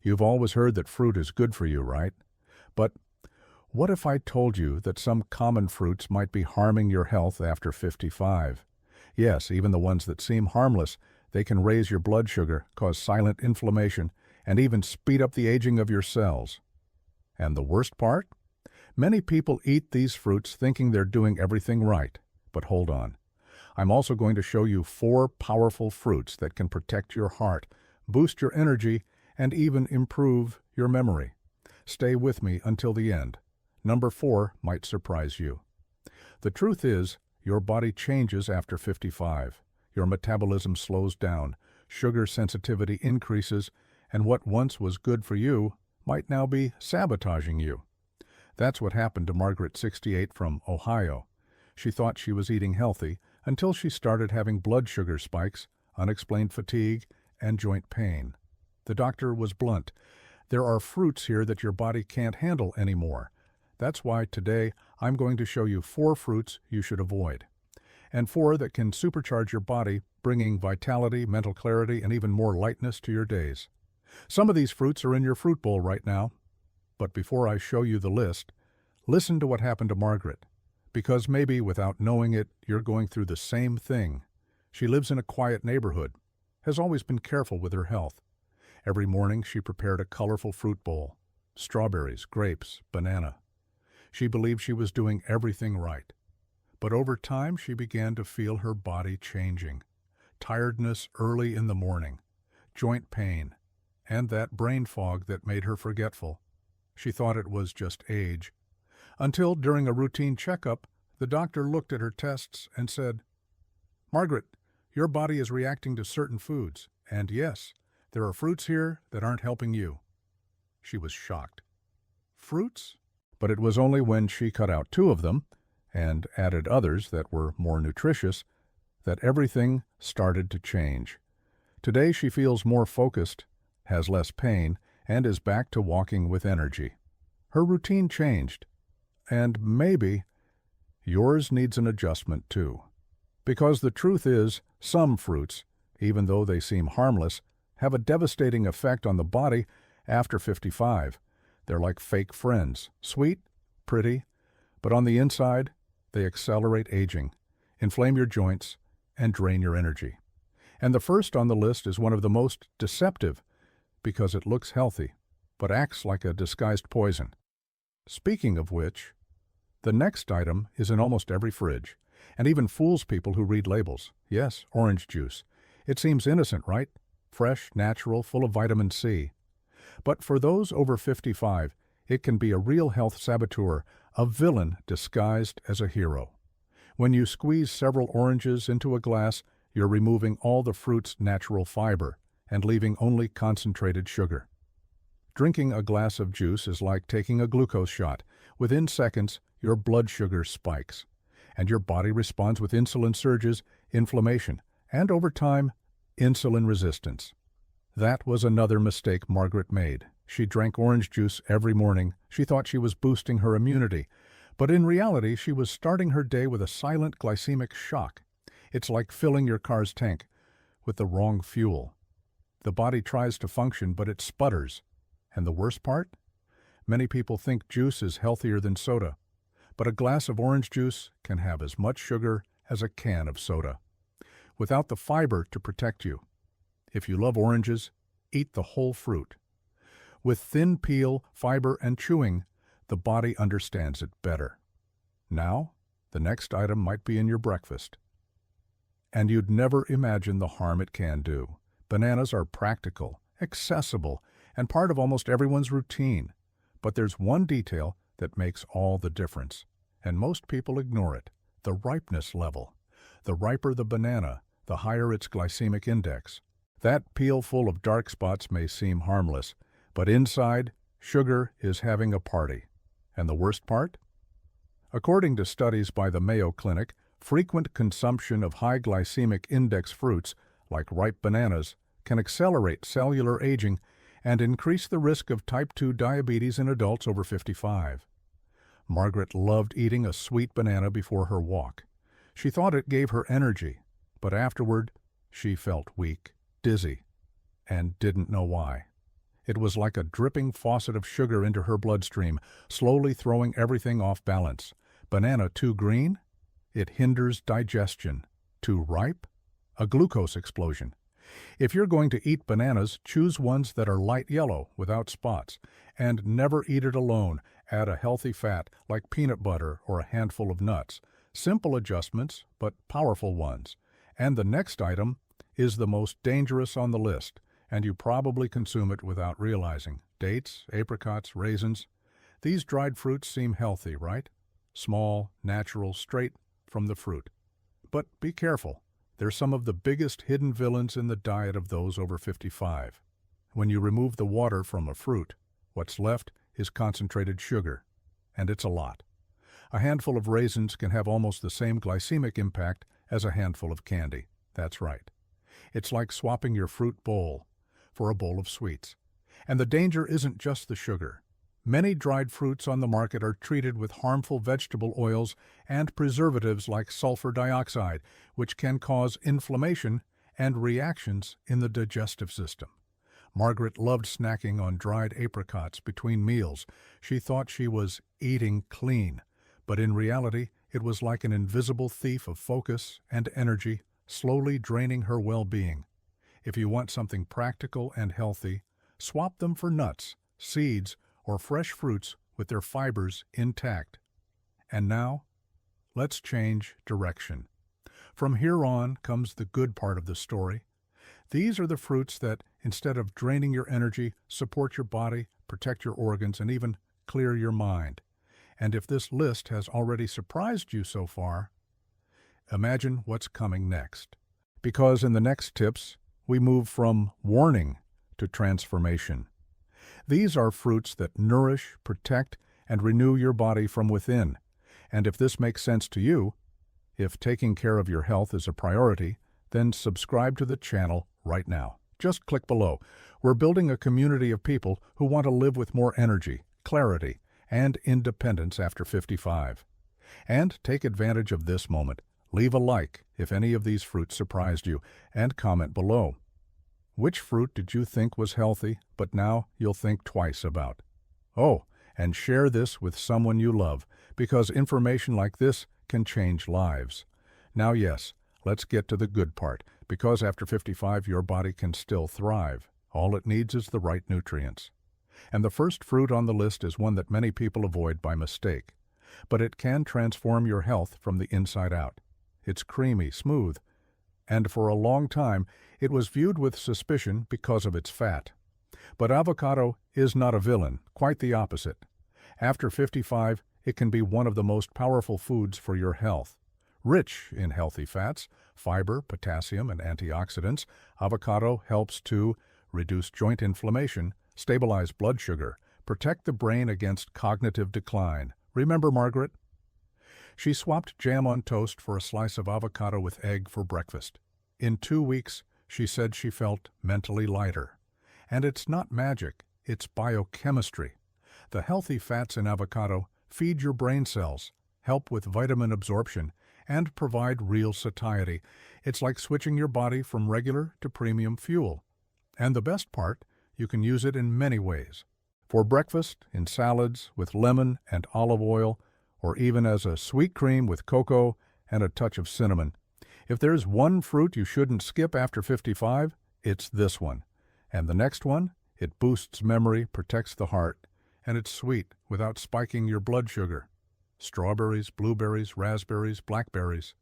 You've always heard that fruit is good for you, right? But what if I told you that some common fruits might be harming your health after 55? Yes, even the ones that seem harmless, they can raise your blood sugar, cause silent inflammation, and even speed up the aging of your cells. And the worst part? Many people eat these fruits thinking they're doing everything right. But hold on. I'm also going to show you 4 powerful fruits that can protect your heart, boost your energy, and even improve your memory. Stay with me until the end. Number 4 might surprise you. The truth is, your body changes after 55. Your metabolism slows down, sugar sensitivity increases, and what once was good for you might now be sabotaging you. That's what happened to Margaret, 68, from Ohio. She thought she was eating healthy until she started having blood sugar spikes, unexplained fatigue, and joint pain. The doctor was blunt. There are fruits here that your body can't handle anymore. That's why today I'm going to show you 4 fruits you should avoid, and 4 that can supercharge your body, bringing vitality, mental clarity, and even more lightness to your days. Some of these fruits are in your fruit bowl right now. But before I show you the list, listen to what happened to Margaret. Because maybe without knowing it, you're going through the same thing. She lives in a quiet neighborhood, has always been careful with her health. Every morning she prepared a colorful fruit bowl, strawberries, grapes, banana. She believed she was doing everything right. But over time she began to feel her body changing. Tiredness early in the morning, joint pain, and that brain fog that made her forgetful. She thought it was just age. Until during a routine checkup, the doctor looked at her tests and said, "Margaret, your body is reacting to certain foods, and yes, there are fruits here that aren't helping you." She was shocked. Fruits? But it was only when she cut out 2 of them and added others that were more nutritious that everything started to change. Today she feels more focused, has less pain, and is back to walking with energy. Her routine changed, and maybe yours needs an adjustment too. Because the truth is, some fruits, even though they seem harmless, have a devastating effect on the body after 55. They're like fake friends, sweet, pretty, but on the inside, they accelerate aging, inflame your joints, and drain your energy. And the first on the list is one of the most deceptive, because it looks healthy, but acts like a disguised poison. Speaking of which, the next item is in almost every fridge, and even fools people who read labels. Yes, orange juice. It seems innocent, right? Fresh, natural, full of vitamin C. But for those over 55, it can be a real health saboteur, a villain disguised as a hero. When you squeeze several oranges into a glass, you're removing all the fruit's natural fiber and leaving only concentrated sugar. Drinking a glass of juice is like taking a glucose shot. Within seconds, your blood sugar spikes, and your body responds with insulin surges, inflammation, and over time, insulin resistance. That was another mistake Margaret made. She drank orange juice every morning. She thought she was boosting her immunity, but in reality, she was starting her day with a silent glycemic shock. It's like filling your car's tank with the wrong fuel. The body tries to function, but it sputters. And the worst part? Many people think juice is healthier than soda, but a glass of orange juice can have as much sugar as a can of soda, without the fiber to protect you. If you love oranges, eat the whole fruit. With thin peel, fiber, and chewing, the body understands it better. Now, the next item might be in your breakfast. And you'd never imagine the harm it can do. Bananas are practical, accessible, and part of almost everyone's routine. But there's one detail that makes all the difference, and most people ignore it: the ripeness level. The riper the banana, the higher its glycemic index. That peel full of dark spots may seem harmless, but inside, sugar is having a party. And the worst part? According to studies by the Mayo Clinic, frequent consumption of high glycemic index fruits, like ripe bananas, can accelerate cellular aging and increase the risk of type 2 diabetes in adults over 55. Margaret loved eating a sweet banana before her walk. She thought it gave her energy, but afterward she felt weak, dizzy, and didn't know why. It was like a dripping faucet of sugar into her bloodstream, slowly throwing everything off balance. Banana too green? It hinders digestion. Too ripe? A glucose explosion. If you're going to eat bananas, choose ones that are light yellow, without spots. And never eat it alone. Add a healthy fat, like peanut butter or a handful of nuts. Simple adjustments, but powerful ones. And the next item is the most dangerous on the list, and you probably consume it without realizing. Dates, apricots, raisins. These dried fruits seem healthy, right? Small, natural, straight from the fruit. But be careful. They're some of the biggest hidden villains in the diet of those over 55. When you remove the water from a fruit, what's left is concentrated sugar, and it's a lot. A handful of raisins can have almost the same glycemic impact as a handful of candy. That's right. It's like swapping your fruit bowl for a bowl of sweets. And the danger isn't just the sugar. Many dried fruits on the market are treated with harmful vegetable oils and preservatives like sulfur dioxide, which can cause inflammation and reactions in the digestive system. Margaret loved snacking on dried apricots between meals. She thought she was eating clean, but in reality, it was like an invisible thief of focus and energy, slowly draining her well-being. If you want something practical and healthy, swap them for nuts, seeds, or fresh fruits with their fibers intact. And now, let's change direction. From here on comes the good part of the story. These are the fruits that, instead of draining your energy, support your body, protect your organs, and even clear your mind. And if this list has already surprised you so far, imagine what's coming next. Because in the next tips, we move from warning to transformation. These are fruits that nourish, protect, and renew your body from within. And if this makes sense to you, if taking care of your health is a priority, then subscribe to the channel right now. Just click below. We're building a community of people who want to live with more energy, clarity, and independence after 55. And take advantage of this moment. Leave a like if any of these fruits surprised you, and comment below. Which fruit did you think was healthy, but now you'll think twice about? Oh, and share this with someone you love, because information like this can change lives. Now yes, let's get to the good part, because after 55 your body can still thrive. All it needs is the right nutrients. And the first fruit on the list is one that many people avoid by mistake. But it can transform your health from the inside out. It's creamy, smooth, and for a long time it was viewed with suspicion because of its fat. But avocado is not a villain, quite the opposite. After 55, it can be one of the most powerful foods for your health. Rich in healthy fats, fiber, potassium, and antioxidants, avocado helps to reduce joint inflammation, stabilize blood sugar, protect the brain against cognitive decline. Remember Margaret? She swapped jam on toast for a slice of avocado with egg for breakfast. In 2 weeks, she said she felt mentally lighter. And it's not magic, it's biochemistry. The healthy fats in avocado feed your brain cells, help with vitamin absorption, and provide real satiety. It's like switching your body from regular to premium fuel. And the best part, you can use it in many ways. For breakfast, in salads, with lemon and olive oil, or even as a sweet cream with cocoa and a touch of cinnamon. If there's one fruit you shouldn't skip after 55, it's this one. And the next one, it boosts memory, protects the heart, and it's sweet without spiking your blood sugar. Strawberries, blueberries, raspberries, blackberries.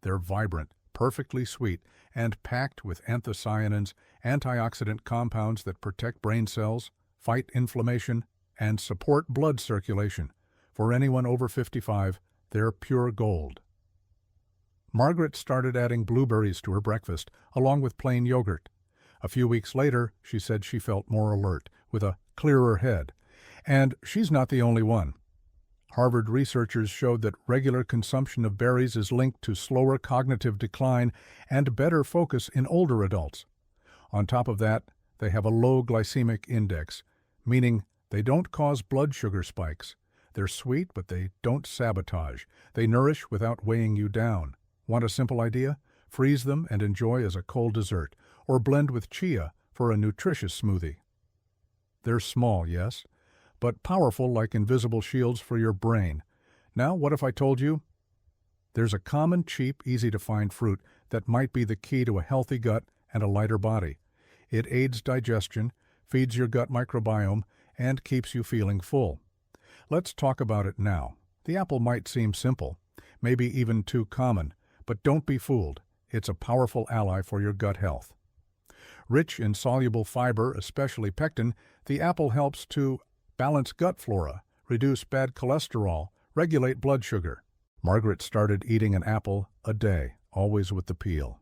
They're vibrant, perfectly sweet, and packed with anthocyanins, antioxidant compounds that protect brain cells, fight inflammation, and support blood circulation. For anyone over 55, they're pure gold. Margaret started adding blueberries to her breakfast, along with plain yogurt. A few weeks later, she said she felt more alert, with a clearer head. And she's not the only one. Harvard researchers showed that regular consumption of berries is linked to slower cognitive decline and better focus in older adults. On top of that, they have a low glycemic index, meaning they don't cause blood sugar spikes. They're sweet, but they don't sabotage. They nourish without weighing you down. Want a simple idea? Freeze them and enjoy as a cold dessert, or blend with chia for a nutritious smoothie. They're small, yes, but powerful like invisible shields for your brain. Now, what if I told you there's a common, cheap, easy-to-find fruit that might be the key to a healthy gut and a lighter body? It aids digestion, feeds your gut microbiome, and keeps you feeling full. Let's talk about it now. The apple might seem simple, maybe even too common, but don't be fooled. It's a powerful ally for your gut health. Rich in soluble fiber, especially pectin, the apple helps to balance gut flora, reduce bad cholesterol, regulate blood sugar. Margaret started eating an apple a day, always with the peel.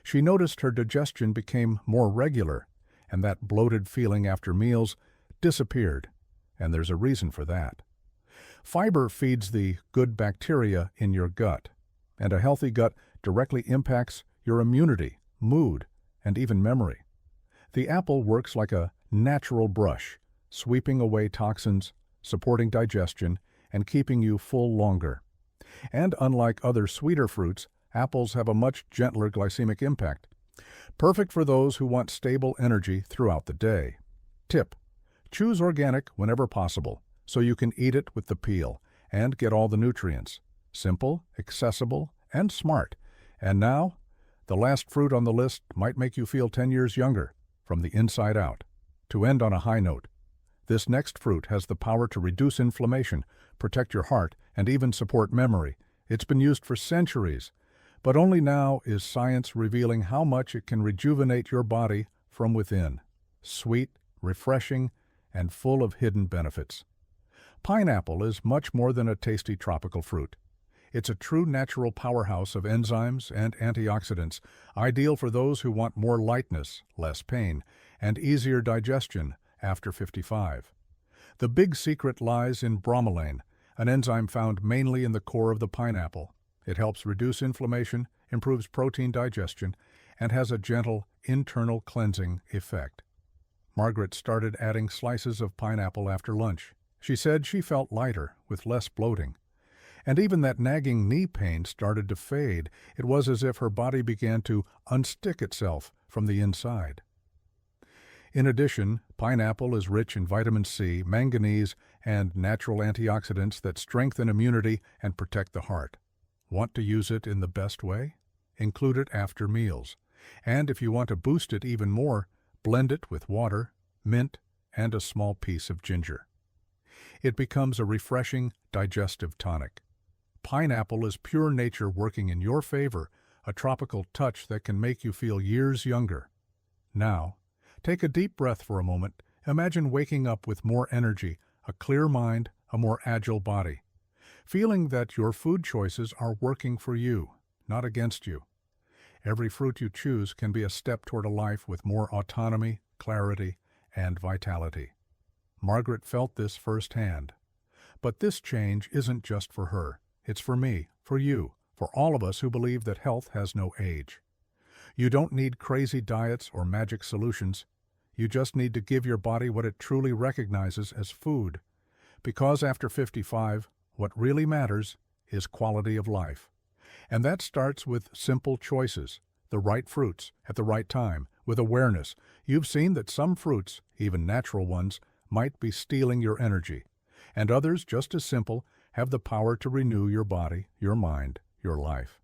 She noticed her digestion became more regular, and that bloated feeling after meals disappeared, and there's a reason for that. Fiber feeds the good bacteria in your gut, and a healthy gut directly impacts your immunity, mood, and even memory. The apple works like a natural brush, sweeping away toxins, supporting digestion, and keeping you full longer. And unlike other sweeter fruits, apples have a much gentler glycemic impact. Perfect for those who want stable energy throughout the day. Tip: choose organic whenever possible, so you can eat it with the peel and get all the nutrients. Simple, accessible, and smart. And now, the last fruit on the list might make you feel 10 years younger, from the inside out. To end on a high note, this next fruit has the power to reduce inflammation, protect your heart, and even support memory. It's been used for centuries, but only now is science revealing how much it can rejuvenate your body from within. Sweet, refreshing, and full of hidden benefits. Pineapple is much more than a tasty tropical fruit. It's a true natural powerhouse of enzymes and antioxidants, ideal for those who want more lightness, less pain, and easier digestion after 55. The big secret lies in bromelain, an enzyme found mainly in the core of the pineapple. It helps reduce inflammation, improves protein digestion, and has a gentle internal cleansing effect. Margaret started adding slices of pineapple after lunch. She said she felt lighter, with less bloating. And even that nagging knee pain started to fade. It was as if her body began to unstick itself from the inside. In addition, pineapple is rich in vitamin C, manganese, and natural antioxidants that strengthen immunity and protect the heart. Want to use it in the best way? Include it after meals. And if you want to boost it even more, blend it with water, mint, and a small piece of ginger. It becomes a refreshing digestive tonic. Pineapple is pure nature working in your favor, a tropical touch that can make you feel years younger. Now, take a deep breath for a moment. Imagine waking up with more energy, a clear mind, a more agile body. Feeling that your food choices are working for you, not against you. Every fruit you choose can be a step toward a life with more autonomy, clarity, and vitality. Margaret felt this firsthand. But this change isn't just for her. It's for me, for you, for all of us who believe that health has no age. You don't need crazy diets or magic solutions. You just need to give your body what it truly recognizes as food. Because after 55, what really matters is quality of life. And that starts with simple choices, the right fruits, at the right time, with awareness. You've seen that some fruits, even natural ones, might be stealing your energy, and others, just as simple, have the power to renew your body, your mind, your life.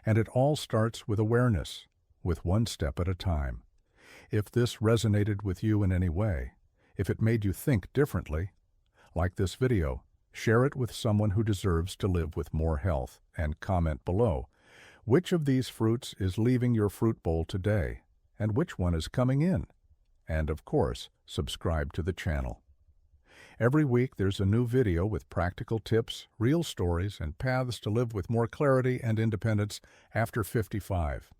And it all starts with awareness, with one step at a time. If this resonated with you in any way, if it made you think differently, like this video, share it with someone who deserves to live with more health, and comment below. Which of these fruits is leaving your fruit bowl today, and which one is coming in? And of course, subscribe to the channel. Every week there's a new video with practical tips, real stories, and paths to live with more clarity and independence after 55.